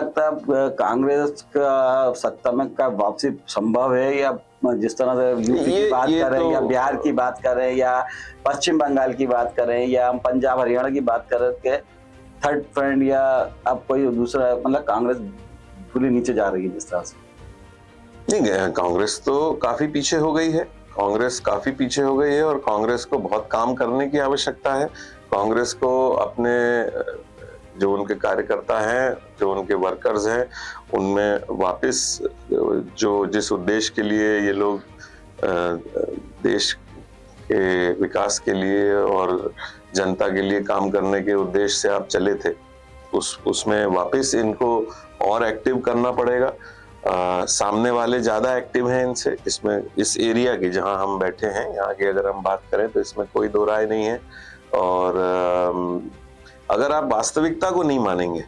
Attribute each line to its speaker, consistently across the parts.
Speaker 1: लगता है कांग्रेस का सत्ता में का वापसी संभव है, या जिस तरह से यूपी की बात करें या बिहार की बात करें या पश्चिम बंगाल की बात करें या हम पंजाब हरियाणा की बात करें के थर्ड फ्रंट या अब कोई दूसरा, मतलब कांग्रेस पूरी नीचे जा रही है जिस तरह से?
Speaker 2: नहीं, कांग्रेस तो काफी पीछे हो गई है। कांग्रेस काफी पीछे हो गई है और कांग्रेस को बहुत काम करने की आवश्यकता है। कांग्रेस को अपने जो उनके कार्यकर्ता हैं, जो उनके वर्कर्स हैं, उनमें वापस जो जिस उद्देश्य के लिए ये लोग देश के विकास के लिए और जनता के लिए काम करने के उद्देश्य से आप चले थे, उसमें वापस इनको और एक्टिव करना पड़ेगा। सामने वाले ज्यादा एक्टिव हैं इनसे, इसमें इस एरिया की जहां हम बैठे हैं यहाँ की अगर हम बात करें तो इसमें कोई दो राय नहीं है। और अगर आप वास्तविकता को नहीं मानेंगे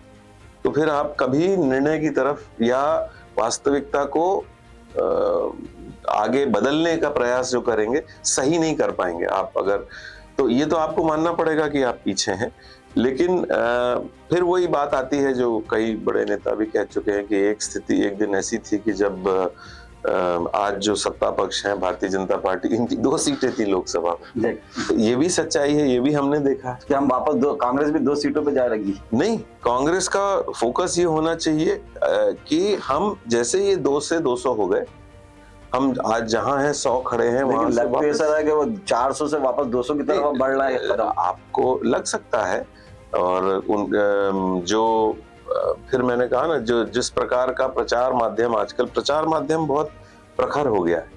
Speaker 2: तो फिर आप कभी निर्णय की तरफ या वास्तविकता को आगे बदलने का प्रयास जो करेंगे सही नहीं कर पाएंगे आप। अगर तो ये तो आपको मानना पड़ेगा कि आप पीछे हैं। लेकिन फिर वही बात आती है जो कई बड़े नेता भी कह चुके हैं कि एक स्थिति एक दिन ऐसी थी कि जब आज जो सत्ता पक्ष है भारतीय जनता पार्टी, इनकी 2 सीटें थी लोकसभा में। तो ये भी सच्चाई है, ये भी हमने देखा है
Speaker 1: कि हम वापस कांग्रेस भी 2 सीटों पे जा रही।
Speaker 2: नहीं, कांग्रेस का फोकस ये होना चाहिए कि हम जैसे ये 2 से 200 हो गए, हम आज जहां हैं 100 खड़े हैं, वहां से
Speaker 1: वापस ऐसा है कि वो 400 से वापस 200 की तरफ बढ़ रहा है।
Speaker 2: आपको लग सकता है। और उन जो फिर मैंने कहा ना, जो जिस प्रकार का प्रचार माध्यम, आजकल प्रचार माध्यम बहुत प्रखर हो गया है,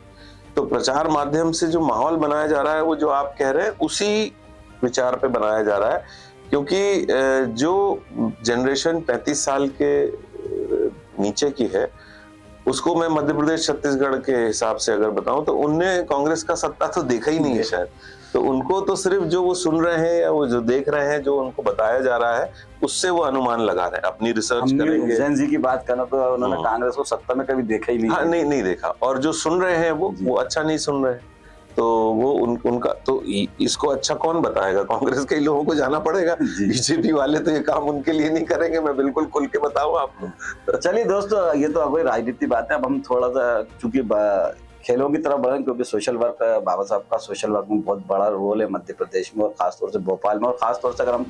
Speaker 2: तो प्रचार माध्यम से जो माहौल बनाया जा रहा है वो जो आप कह रहे हैं उसी विचार पे बनाया जा रहा है। क्योंकि जो जनरेशन 35 साल के नीचे की है उसको मैं मध्य प्रदेश छत्तीसगढ़ के हिसाब से अगर बताऊं तो उनने कांग्रेस का सत्ता तो देखा ही नहीं है शायद। तो उनको तो सिर्फ जो वो सुन रहे हैं या वो जो देख रहे हैं, जो उनको बताया जा रहा है, उससे वो अनुमान लगा रहे हैं, अपनी रिसर्च करेंगे।
Speaker 1: जैन जी की बात करना तो उन्होंने कांग्रेस को सत्ता में कभी देखा ही नहीं।
Speaker 2: हाँ, नहीं देखा। और जो सुन रहे हैं वो अच्छा नहीं सुन रहे हैं। तो वो उनका तो इसको अच्छा कौन बताएगा? कांग्रेस के लोगों को जाना पड़ेगा। बीजेपी वाले तो ये काम उनके लिए नहीं करेंगे, मैं बिल्कुल खुल के बताऊं आपको।
Speaker 1: चलिए दोस्तों, ये तो कोई राजनीति बात है। अब हम थोड़ा सा चूंकि खेलों की तरफ बढ़ें, क्योंकि सोशल वर्क, बाबा साहब का सोशल वर्क में बहुत बड़ा रोल है मध्य प्रदेश में और खासतौर से भोपाल में। और खासतौर से अगर हम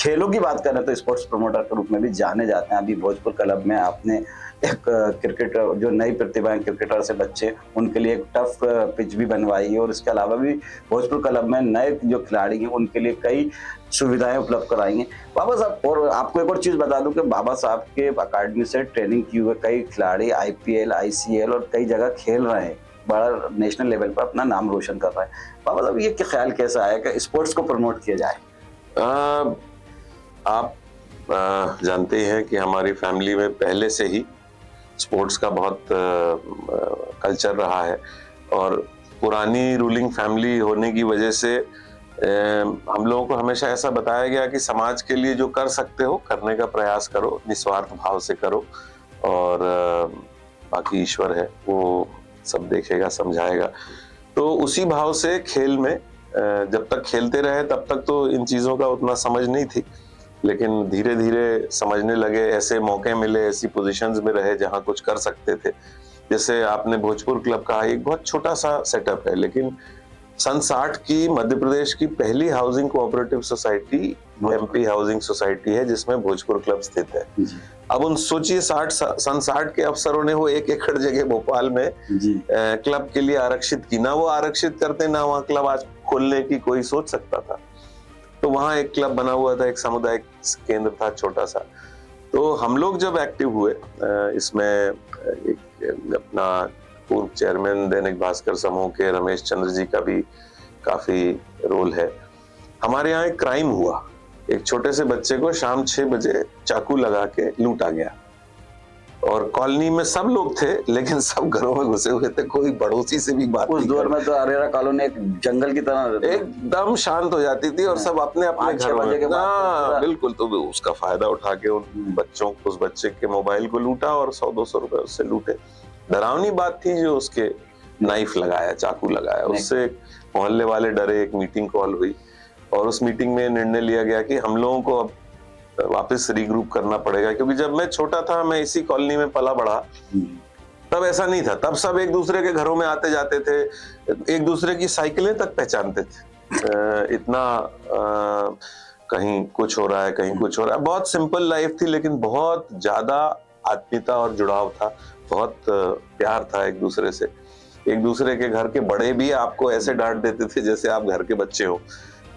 Speaker 1: खेलों की बात करें तो स्पोर्ट्स प्रमोटर के रूप में भी जाने जाते हैं। अभी भोजपुर क्लब में आपने एक क्रिकेटर, जो नई प्रतिभा क्रिकेटर से बच्चे, उनके लिए एक टफ पिच भी बनवाई है। और इसके अलावा भी भोजपुर क्लब में नए जो खिलाड़ी हैं उनके लिए कई सुविधाएं उपलब्ध कराई हैं बाबा साहब। और आपको एक और चीज बता दूं कि बाबा साहब के अकाडमी से ट्रेनिंग किए हुए कई खिलाड़ी IPL, ICL और कई जगह खेल रहे हैं, बड़ा नेशनल लेवल पर अपना नाम रोशन कर रहा है। बाबा साहब, ये क्या ख्याल कैसा है कि स्पोर्ट्स को प्रमोट किया जाए?
Speaker 2: आप जानते हैं कि हमारी फैमिली में पहले से ही स्पोर्ट्स का बहुत कल्चर रहा है। और पुरानी रूलिंग फैमिली होने की वजह से हम लोगों को हमेशा ऐसा बताया गया कि समाज के लिए जो कर सकते हो करने का प्रयास करो, निस्वार्थ भाव से करो, और बाकी ईश्वर है, वो सब देखेगा, समझाएगा। तो उसी भाव से खेल में जब तक खेलते रहे तब तक तो इन चीजों का उतना समझ नहीं थी, लेकिन धीरे धीरे समझने लगे। ऐसे मौके मिले, ऐसी पोजीशंस में रहे जहां कुछ कर सकते थे। जैसे आपने भोजपुर क्लब कहा, एक बहुत छोटा सा सेटअप है, लेकिन सन 60 की मध्य प्रदेश की पहली housing cooperative society MP housing society है जिसमें भोजपुर क्लब स्थित है। अब उन सोचिए सन 60 के अफसरों ने वो 1 एकड़ जगह भोपाल में क्लब के लिए आरक्षित की। ना वो आरक्षित करते, ना वहाँ क्लब आज खोलने की कोई सोच सकता था। तो वहाँ एक क्लब बना हुआ था, एक सामुदायिक केंद्र था छोटा सा। तो हम लोग जब एक्टिव हुए इसमें, एक अपना पूर्व चेयरमैन दैनिक भास्कर समूह के रमेश चंद्र जी का भी काफी रोल है। हमारे यहाँ एक क्राइम हुआ, एक छोटे से बच्चे को शाम 6 बजे चाकू लगा के लूटा गया। और कॉलोनी में सब लोग थे, लेकिन सब घरों में घुसे हुए थे, कोई पड़ोसी से भी बात
Speaker 1: उस दौर में तो अरेरा कॉलोनी एक जंगल की तरह
Speaker 2: एकदम शांत हो जाती थी और सब अपने अपने घरों में। बिल्कुल। तो उसका फायदा उठा के उन बच्चों, उस बच्चे के मोबाइल को लूटा और 100-200 रुपए उससे लूटे। डरावनी बात थी जो उसके नाइफ लगाया, चाकू लगाया, उससे मोहल्ले वाले डरे। एक मीटिंग कॉल हुई और उस मीटिंग में निर्णय लिया गया कि हम लोगों को अब वापस रीग्रुप करना पड़ेगा, क्योंकि जब मैं छोटा था, मैं इसी कॉलोनी में पला बढ़ा, तब ऐसा नहीं था। तब सब एक दूसरे के घरों में आते जाते थे, एक दूसरे की साइकिलें तक पहचानते थे। इतना कहीं कुछ हो रहा है, कहीं कुछ हो रहा है। बहुत सिंपल लाइफ थी, लेकिन बहुत ज्यादा आत्मीयता और जुड़ाव था, बहुत प्यार था एक दूसरे से। एक दूसरे के घर के बड़े भी आपको ऐसे डांट देते थे जैसे आप घर के बच्चे हो।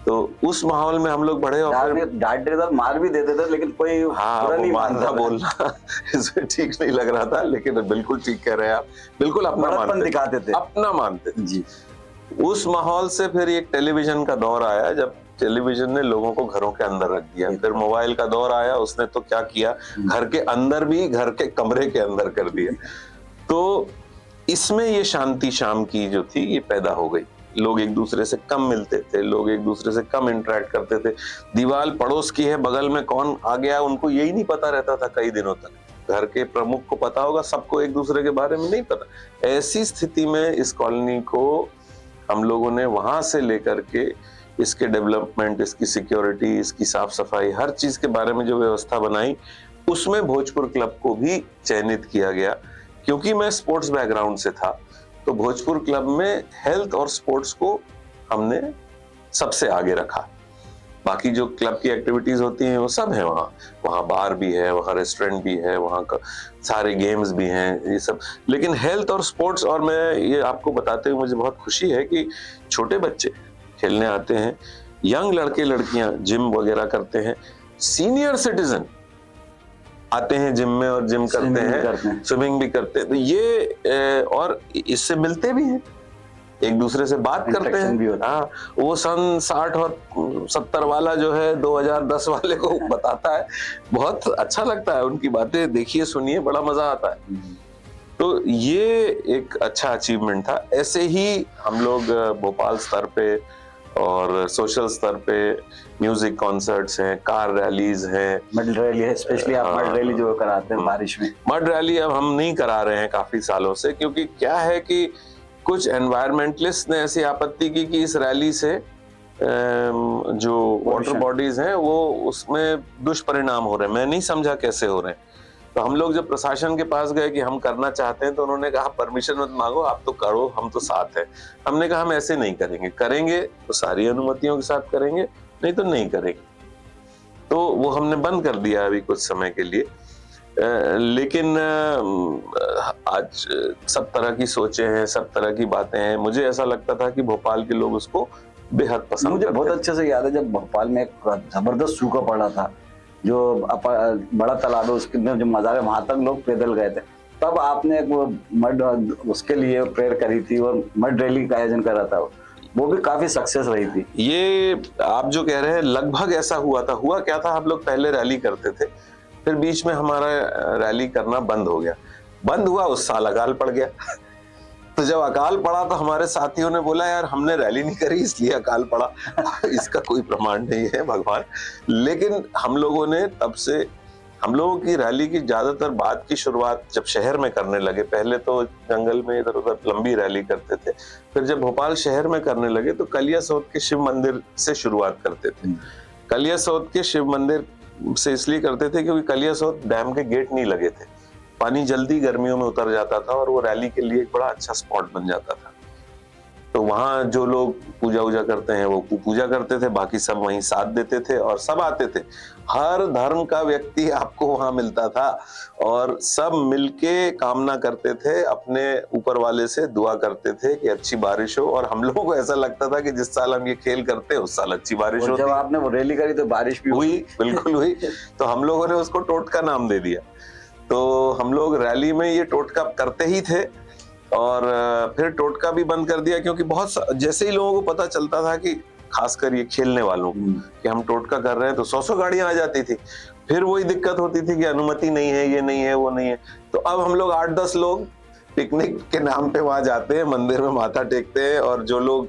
Speaker 2: तो उस माहौल में हम लोग बड़े, और
Speaker 1: डांट के साथ मार भी देते थे, लेकिन कोई बुरा नहीं
Speaker 2: मानता बोलना इसमें ठीक नहीं लग रहा था, लेकिन बिल्कुल ठीक कह रहे हैं आप, बिल्कुल अपना
Speaker 1: दिखाते थे,
Speaker 2: अपना मानते थे
Speaker 1: जी।
Speaker 2: उस माहौल से फिर एक टेलीविजन का दौर आया, जब टेलीविजन ने लोगों को घरों के अंदर रख दिया। फिर मोबाइल का दौर आया, उसने तो क्या किया, घर के अंदर भी, घर के कमरे के अंदर कर दिया। तो इसमें ये शांति शाम की जो थी ये पैदा हो गई। लोग एक दूसरे से कम मिलते थे, लोग एक दूसरे से कम इंटरेक्ट करते थे। दीवार पड़ोस की है, बगल में कौन आ गया उनको यही नहीं पता रहता था कई दिनों तक। घर के प्रमुख को पता होगा, सबको एक दूसरे के बारे में नहीं पता। ऐसी स्थिति में इस कॉलोनी को हम लोगों ने वहां से लेकर के इसके डेवलपमेंट, इसकी सिक्योरिटी, इसकी साफ सफाई, हर चीज के बारे में जो व्यवस्था बनाई, उसमें भोजपुर क्लब को भी चयनित किया गया। क्योंकि मैं स्पोर्ट्स बैकग्राउंड से था, तो भोजपुर क्लब में हेल्थ और स्पोर्ट्स को हमने सबसे आगे रखा। बाकी जो क्लब की एक्टिविटीज होती हैं वो सब है वहाँ बार भी है, वहाँ रेस्टोरेंट भी है, वहाँ का सारे गेम्स भी हैं, ये सब। लेकिन हेल्थ और स्पोर्ट्स, और मैं ये आपको बताते हुए मुझे बहुत खुशी है कि छोटे बच्चे खेलने आते हैं, यंग लड़के लड़कियां जिम वगैरह करते हैं, सीनियर सिटीजन आते हैं जिम में और जिम करते हैं, स्विमिंग भी करते हैं। तो ये और इससे मिलते भी हैं, एक दूसरे से बात करते हैं। हाँ, वो सन 60 और 70 वाला जो है 2010 वाले को बताता है, बहुत अच्छा लगता है उनकी बातें, देखिए सुनिए, बड़ा मजा आता है। तो ये एक अच्छा अचीवमेंट था। ऐसे ही हम लोग भोपाल स्तर पे और सोशल स्तर पे म्यूजिक कॉन्सर्ट्स हैं, कार रैलीज हैं,
Speaker 1: मड रैली है, स्पेशली आप मड रैली जो कराते हैं बारिश में।
Speaker 2: मड रैली अब हम नहीं करा रहे हैं काफी सालों से, क्योंकि क्या है कि कुछ एनवायरमेंटलिस्ट ने ऐसी आपत्ति की कि इस रैली से जो वाटर बॉडीज हैं वो उसमें दुष्परिणाम हो रहे हैं। मैं नहीं समझा कैसे हो रहे हैं। तो हम लोग जब प्रशासन के पास गए कि हम करना चाहते हैं, तो उन्होंने कहा परमिशन मत मांगो, आप तो करो, हम तो साथ हैं। हमने कहा हम ऐसे नहीं करेंगे, करेंगे तो सारी अनुमतियों के साथ करेंगे, नहीं तो नहीं करेंगे। तो वो हमने बंद कर दिया अभी कुछ समय के लिए। लेकिन आज सब तरह की सोचें हैं, सब तरह की बातें हैं। मुझे ऐसा लगता था कि भोपाल के लोग उसको बेहद पसंद
Speaker 1: मुझे बहुत अच्छे से याद है जब भोपाल में एक जबरदस्त सूखा पड़ा था, जो बड़ा तालाब है उसके जो मज़ार है, वहां तक लोग पैदल गए थे। तब आपने वो मड उसके लिए प्रेयर करी थी और मड रैली का आयोजन करा था, वो भी काफी सक्सेस रही थी।
Speaker 2: ये आप जो कह रहे हैं लगभग ऐसा हुआ था। हुआ क्या था, हम लोग पहले रैली करते थे, फिर बीच में हमारा रैली करना बंद हो गया। बंद हुआ, उस साल अकाल पड़ गया। तो जब अकाल पड़ा तो हमारे साथियों ने बोला यार हमने रैली नहीं करी इसलिए अकाल पड़ा। इसका कोई प्रमाण नहीं है भगवान। लेकिन हम लोगों ने तब से, हम लोगों की रैली की ज्यादातर बाद की शुरुआत जब शहर में करने लगे, पहले तो जंगल में इधर उधर लंबी रैली करते थे, फिर जब भोपाल शहर में करने लगे तो कलियासोत के शिव मंदिर से शुरुआत करते थे। कलियासोत के शिव मंदिर से इसलिए करते थे क्योंकि कलियासोत डैम के गेट नहीं लगे थे, पानी जल्दी गर्मियों में उतर जाता था और वो रैली के लिए एक बड़ा अच्छा स्पॉट बन जाता था। तो वहां जो लोग पूजा वूजा करते हैं वो पूजा करते थे, बाकी सब वहीं साथ देते थे और सब आते थे। हर धर्म का व्यक्ति आपको वहां मिलता था और सब मिलके कामना करते थे, अपने ऊपर वाले से दुआ करते थे कि अच्छी बारिश हो। और हम लोगों को ऐसा लगता था कि जिस साल हम ये खेल करते हैं उस साल अच्छी बारिश होती।
Speaker 1: जब आपने वो रैली करी तो बारिश भी
Speaker 2: हुई, बिल्कुल हुई। तो हम लोगों ने उसको टोटका नाम दे दिया। तो हम लोग रैली में ये टोटका करते ही थे और फिर टोटका भी बंद कर दिया, क्योंकि बहुत जैसे ही लोगों को पता चलता था कि खासकर ये खेलने वालों को कि हम टोटका कर रहे हैं तो 100 गाड़ियां आ जाती थी। फिर वही दिक्कत होती थी कि अनुमति नहीं है, ये नहीं है, वो नहीं है। तो अब हम लोग 8-10 लोग पिकनिक के नाम पे वहां जाते हैं, मंदिर में माथा टेकते हैं और जो लोग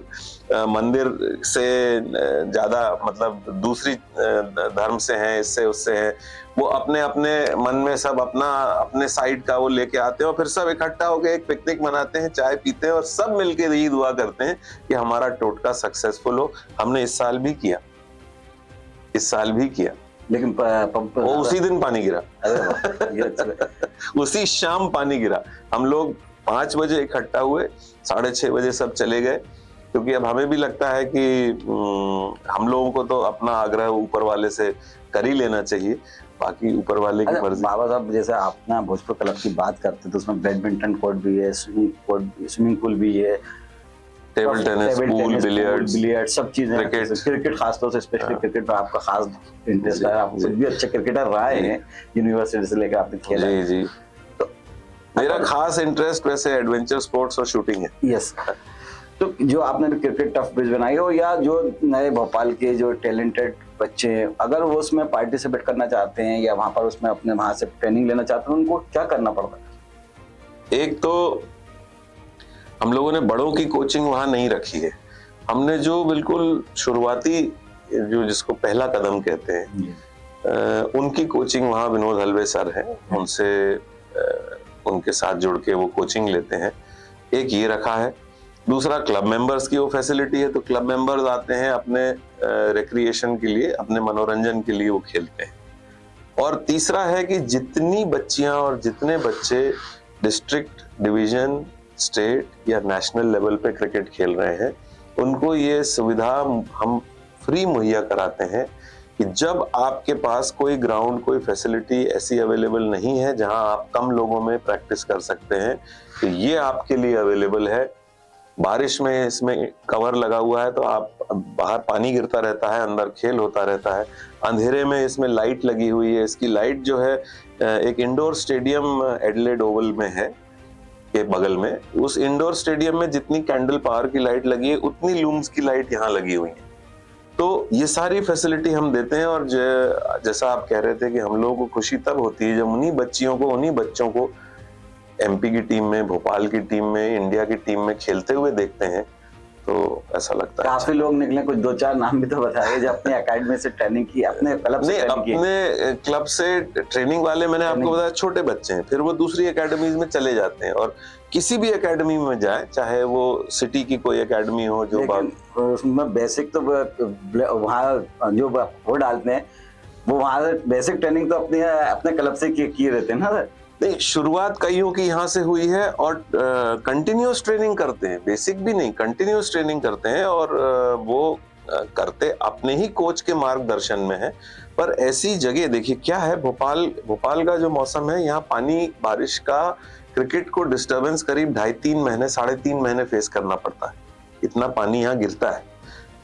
Speaker 2: मंदिर से ज्यादा मतलब दूसरी धर्म से हैं, इससे उससे हैं, वो अपने अपने मन में सब अपना अपने साइड का वो लेके आते हैं और फिर सब इकट्ठा होकर एक पिकनिक मनाते हैं, चाय पीते हैं और सब मिलके यही दुआ करते हैं कि हमारा टोटका सक्सेसफुल हो। हमने इस साल भी किया, इस साल भी किया।
Speaker 1: लेकिन पंप
Speaker 2: वो उसी दिन पानी गिरा।
Speaker 1: अरे वाह, ये अच्छा है।
Speaker 2: उसी शाम पानी गिरा। हम लोग 5 बजे इकट्ठा हुए, 6:30 बजे सब चले गए, क्योंकि अब हमें भी लगता है कि हम लोगों को तो अपना आग्रह ऊपर वाले से कर ही लेना चाहिए, बाकी ऊपर वाले की
Speaker 1: अच्छा,
Speaker 2: मर्जी।
Speaker 1: बाबा साहब जैसे आप ना भोजपुर क्लब की बात करते तो उसमें बैडमिंटन कोर्ट भी है, स्विमिंग पूल भी है,
Speaker 2: table tennis, pool, billiards,
Speaker 1: billiard, सब चीजें हैं।
Speaker 2: क्रिकेट।
Speaker 1: क्रिकेट खासतौर से स्पेशली क्रिकेट में आपका खास इंटरेस्ट है, आप खुद भी अच्छे क्रिकेटर रहे हैं, यूनिवर्सिटी से लेकर आपने खेला
Speaker 2: जी
Speaker 1: है।
Speaker 2: जी।
Speaker 1: तो
Speaker 2: मेरा खास इंटरेस्ट वैसे एडवेंचर स्पोर्ट्स और शूटिंग है।
Speaker 1: यस, तो जो आपने भी क्रिकेट टफ ब्रिज बनाई हो, या जो नए भोपाल के जो टैलेंटेड बच्चे हैं, अगर वो उसमें पार्टिसिपेट करना चाहते हैं या वहां पर उसमें अपने वहां से ट्रेनिंग लेना चाहते हैं, उनको क्या करना पड़ता है?
Speaker 2: एक तो हम लोगों ने बड़ों की कोचिंग वहां नहीं रखी है। हमने जो बिल्कुल शुरुआती, जो जिसको पहला कदम कहते हैं, उनकी कोचिंग वहां विनोद हलवे सर हैं, उनसे उनके साथ जुड़ के वो कोचिंग लेते हैं। एक ये रखा है। दूसरा, क्लब मेंबर्स की वो फैसिलिटी है, तो क्लब मेंबर्स आते हैं अपने रिक्रिएशन के लिए, अपने मनोरंजन के लिए वो खेलते हैं। और तीसरा है कि जितनी बच्चियां और जितने बच्चे डिस्ट्रिक्ट, डिवीजन, स्टेट या नेशनल लेवल पे क्रिकेट खेल रहे हैं, उनको ये सुविधा हम फ्री मुहैया कराते हैं कि जब आपके पास कोई ग्राउंड, कोई फैसिलिटी ऐसी अवेलेबल नहीं है जहां आप कम लोगों में प्रैक्टिस कर सकते हैं, तो ये आपके लिए अवेलेबल है। बारिश में इसमें कवर लगा हुआ है, तो आप बाहर पानी गिरता रहता है, अंदर खेल होता रहता है। अंधेरे में इसमें लाइट लगी हुई है। इसकी लाइट जो है एक इंडोर स्टेडियम एडिलेड ओवल में है के बगल में, उस इंडोर स्टेडियम में जितनी कैंडल पावर की लाइट लगी है, उतनी लूम्स की लाइट यहाँ लगी हुई है। तो ये सारी फैसिलिटी हम देते हैं। और जैसा आप कह रहे थे कि हम लोगों को खुशी तब होती है जब उन्हीं बच्चियों को, उन्हीं बच्चों को एमपी की टीम में, भोपाल की टीम में, इंडिया की टीम में खेलते हुए देखते हैं, तो ऐसा लगता है।
Speaker 1: काफी लोग निकले, कुछ 2-4 नाम भी तो बताइए जो अपने एकेडमी से ट्रेनिंग की, अपने क्लब से ट्रेनिंग की।
Speaker 2: अपने क्लब से ट्रेनिंग वाले मैंने आपको बताया छोटे बच्चे हैं, फिर वो दूसरी एकेडमीज में चले जाते हैं, और किसी भी एकेडमी में जाए, चाहे वो सिटी की कोई एकेडमी हो, जो
Speaker 1: उसमें बेसिक तो वहाँ जो वो डालते हैं, वो वहाँ बेसिक ट्रेनिंग तो अपने क्लब से किए रहते हैं ना।
Speaker 2: नहीं, शुरुआत कईयों की यहाँ से हुई है, और कंटिन्यूअस ट्रेनिंग करते हैं, बेसिक भी नहीं, कंटिन्यूअस ट्रेनिंग करते हैं, और वो करते अपने ही कोच के मार्गदर्शन में है। पर ऐसी जगह देखिए क्या है, भोपाल का जो मौसम है, यहाँ पानी, बारिश का, क्रिकेट को डिस्टर्बेंस करीब 2.5-3 महीने, 3.5 महीने फेस करना पड़ता है। इतना पानी यहाँ गिरता है,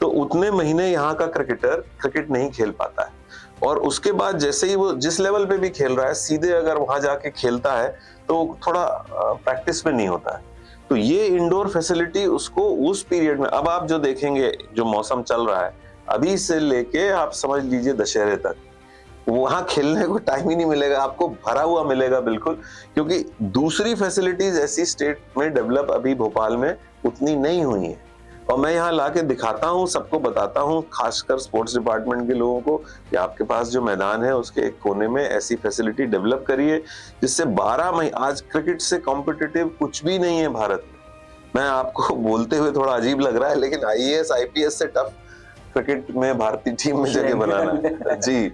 Speaker 2: तो उतने महीने यहाँ का क्रिकेटर क्रिकेट नहीं खेल पाता है। और उसके बाद जैसे ही वो जिस लेवल पे भी खेल रहा है, सीधे अगर वहां जाके खेलता है तो थोड़ा प्रैक्टिस में नहीं होता है। तो ये इंडोर फैसिलिटी उसको उस पीरियड में, अब आप जो देखेंगे, जो मौसम चल रहा है अभी से लेके आप समझ लीजिए दशहरे तक, वहां खेलने को टाइम ही नहीं मिलेगा आपको, भरा हुआ मिलेगा बिल्कुल, क्योंकि दूसरी फैसिलिटीज ऐसी स्टेट में डेवलप अभी भोपाल में उतनी नहीं हुई है। और मैं यहाँ लाके दिखाता हूँ, सबको बताता हूँ, खासकर स्पोर्ट्स डिपार्टमेंट के लोगों को, कि आपके पास जो मैदान है उसके एक कोने में ऐसी फैसिलिटी डेवलप करिए जिससे 12 महीने, आज क्रिकेट से कॉम्पिटिटिव कुछ भी नहीं है भारत में। मैं आपको बोलते हुए थोड़ा अजीब लग रहा है, लेकिन आईएएस आईपीएस से टफ क्रिकेट में भारतीय टीम में जगह बनाना है जी।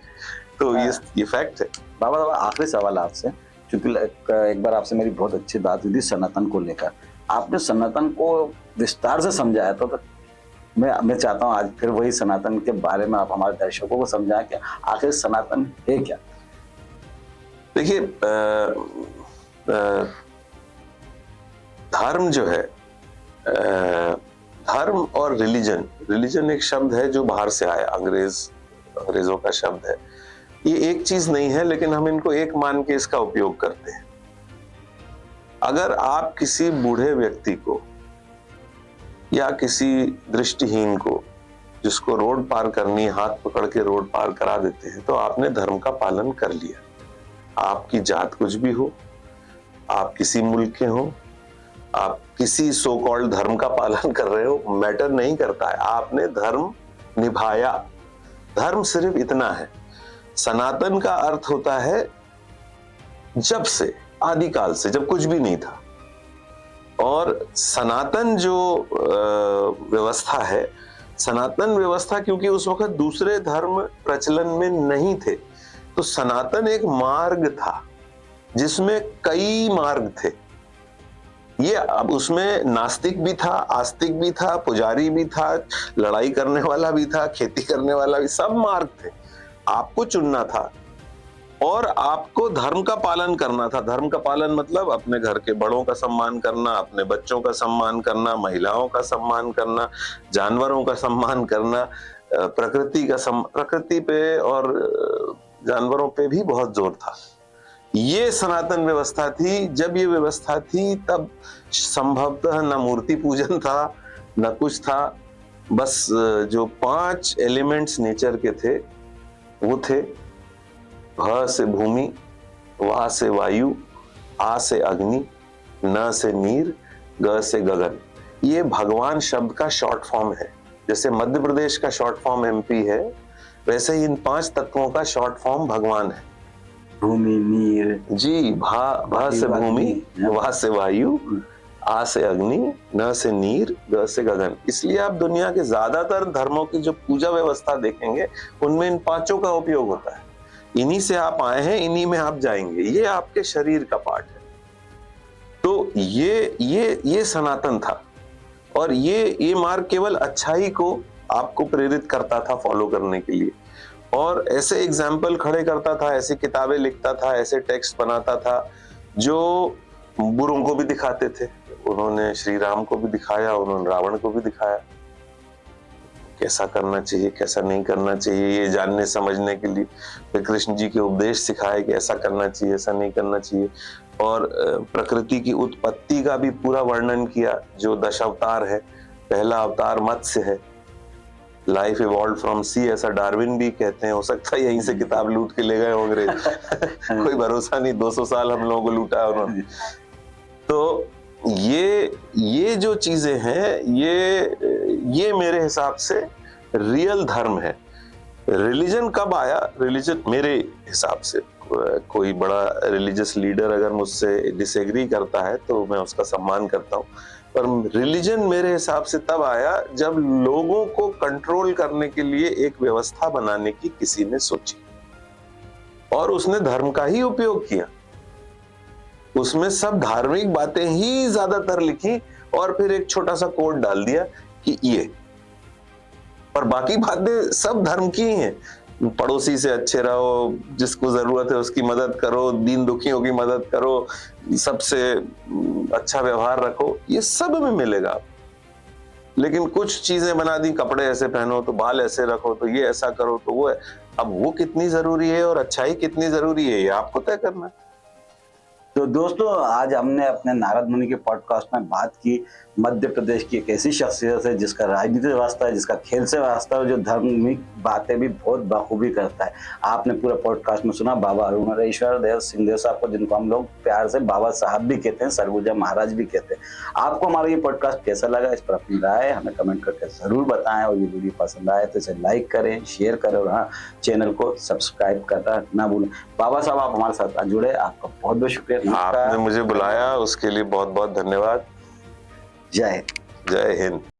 Speaker 2: तो ये फैक्ट है।
Speaker 1: बाबा आखिरी सवाल आपसे, क्योंकि एक बार आपसे मेरी बहुत अच्छी बात हुई थी सनातन को लेकर, आपने सनातन को विस्तार से समझाया, तो मैं चाहता हूँ आज फिर वही सनातन के बारे में आप हमारे दर्शकों को समझाएं कि आखिर सनातन है क्या।
Speaker 2: देखिए, धर्म जो है, धर्म और रिलीजन एक शब्द है जो बाहर से आया, अंग्रेजों का शब्द है। ये एक चीज नहीं है, लेकिन हम इनको एक मान के इसका उपयोग करते हैं। अगर आप किसी बूढ़े व्यक्ति को या किसी दृष्टिहीन को, जिसको रोड पार करनी, हाथ पकड़ के रोड पार करा देते हैं, तो आपने धर्म का पालन कर लिया। आपकी जात कुछ भी हो, आप किसी मुल्क के हो, आप किसी सो कॉल्ड धर्म का पालन कर रहे हो, मैटर नहीं करता है, आपने धर्म निभाया। धर्म सिर्फ इतना है। सनातन का अर्थ होता है जब से, आदिकाल से, जब कुछ भी नहीं था। और सनातन जो व्यवस्था है, सनातन व्यवस्था, क्योंकि उस वक्त दूसरे धर्म प्रचलन में नहीं थे, तो सनातन एक मार्ग था जिसमें कई मार्ग थे। ये अब उसमें नास्तिक भी था, आस्तिक भी था, पुजारी भी था, लड़ाई करने वाला भी था, खेती करने वाला भी, सब मार्ग थे। आपको चुनना था और आपको धर्म का पालन करना था। धर्म का पालन मतलब अपने घर के बड़ों का सम्मान करना, अपने बच्चों का सम्मान करना, महिलाओं का सम्मान करना, जानवरों का सम्मान करना, प्रकृति पे और जानवरों पे भी बहुत जोर था। ये सनातन व्यवस्था थी। जब ये व्यवस्था थी तब संभवतः न मूर्ति पूजन था, न कुछ था। बस जो 5 एलिमेंट्स नेचर के थे वो थे भ से भूमि, वा से वायु, आ से अग्नि, न से नीर, ग से गगन। ये भगवान शब्द का शॉर्ट फॉर्म है। जैसे मध्य प्रदेश का शॉर्ट फॉर्म एमपी है, वैसे ही इन 5 तत्वों का शॉर्ट फॉर्म भगवान है।
Speaker 1: भूमि, नीर
Speaker 2: जी, भा से भूमि, वा से वायु, आ से अग्नि, न से नीर, ग से गगन। इसलिए आप दुनिया के ज्यादातर धर्मों की जो पूजा व्यवस्था देखेंगे उनमें इन 5 का उपयोग होता है। इन्हीं से आप आए हैं, इन्हीं में आप जाएंगे। ये आपके शरीर का पार्ट है। तो ये सनातन था और ये मार्ग केवल अच्छाई को आपको प्रेरित करता था फॉलो करने के लिए, और ऐसे एग्जाम्पल खड़े करता था, ऐसी किताबें लिखता था, ऐसे टेक्स्ट बनाता था जो बुरों को भी दिखाते थे। उन्होंने श्री राम को भी दिखाया, उन्होंने रावण को भी दिखाया कैसा करना चाहिए, कैसा नहीं करना चाहिए, ये जानने समझने के लिए। फिर कृष्ण जी के उपदेश सिखाए कि ऐसा करना चाहिए, ऐसा नहीं करना चाहिए। और प्रकृति की उत्पत्ति का भी पूरा वर्णन किया। जो 10 अवतार है, पहला अवतार मत्स्य है, लाइफ इवॉल्व फ्रॉम सी, ऐसा डार्विन भी कहते हैं। हो सकता है यहीं से किताब लूट के ले गए हों अंग्रेज। कोई भरोसा नहीं, 200 साल हम लोगों को लूटा है उन्होंने। तो ये जो चीजें हैं, ये मेरे हिसाब से रियल धर्म है। रिलीजन कब आया? रिलीजन मेरे हिसाब से, कोई बड़ा रिलीजियस लीडर अगर मुझसे डिसएग्री करता है तो मैं उसका सम्मान करता हूँ, पर रिलीजन मेरे हिसाब से तब आया जब लोगों को कंट्रोल करने के लिए एक व्यवस्था बनाने की किसी ने सोची, और उसने धर्म का ही उपयोग किया। उसमें सब धार्मिक बातें ही ज्यादातर लिखी और फिर एक छोटा सा कोड डाल दिया कि ये, और बाकी बातें सब धर्म की ही हैं। पड़ोसी से अच्छे रहो, जिसको जरूरत है उसकी मदद करो, दीन दुखियों की मदद करो, सबसे अच्छा व्यवहार रखो, ये सब में मिलेगा। लेकिन कुछ चीजें बना दी, कपड़े ऐसे पहनो तो बाल ऐसे रखो, तो ये ऐसा करो तो वो है। अब वो कितनी जरूरी है और अच्छाई कितनी जरूरी है, ये आपको तय करना है।
Speaker 1: तो दोस्तों, आज हमने अपने नारद मुनि के पॉडकास्ट में बात की मध्य प्रदेश की एक ऐसी शख्सियत है जिसका राजनीतिक वास्ता है, जिसका खेल से वास्ता है, जो धार्मिक बातें भी बहुत बखूबी करता है। आपने पूरा पॉडकास्ट में सुना बाबा अरुणेश्वर देव सिंहदेव साहब को, जिनको हम लोग प्यार से बाबा साहब भी कहते हैं, सरगुजा महाराज भी कहते हैं। आपको हमारा ये पॉडकास्ट कैसा लगा, इस पर अपनी राय हमें कमेंट करके जरूर बताएं, और ये वीडियो पसंद आए तो इसे लाइक करें, शेयर करें, और हाँ, चैनल को सब्सक्राइब करना ना भूलें। बाबा साहब, आप हमारे साथ जुड़े, आपका बहुत बहुत शुक्रिया।
Speaker 2: आपने मुझे बुलाया, उसके लिए बहुत बहुत धन्यवाद।
Speaker 1: जय हिंद।
Speaker 2: जय हिंद।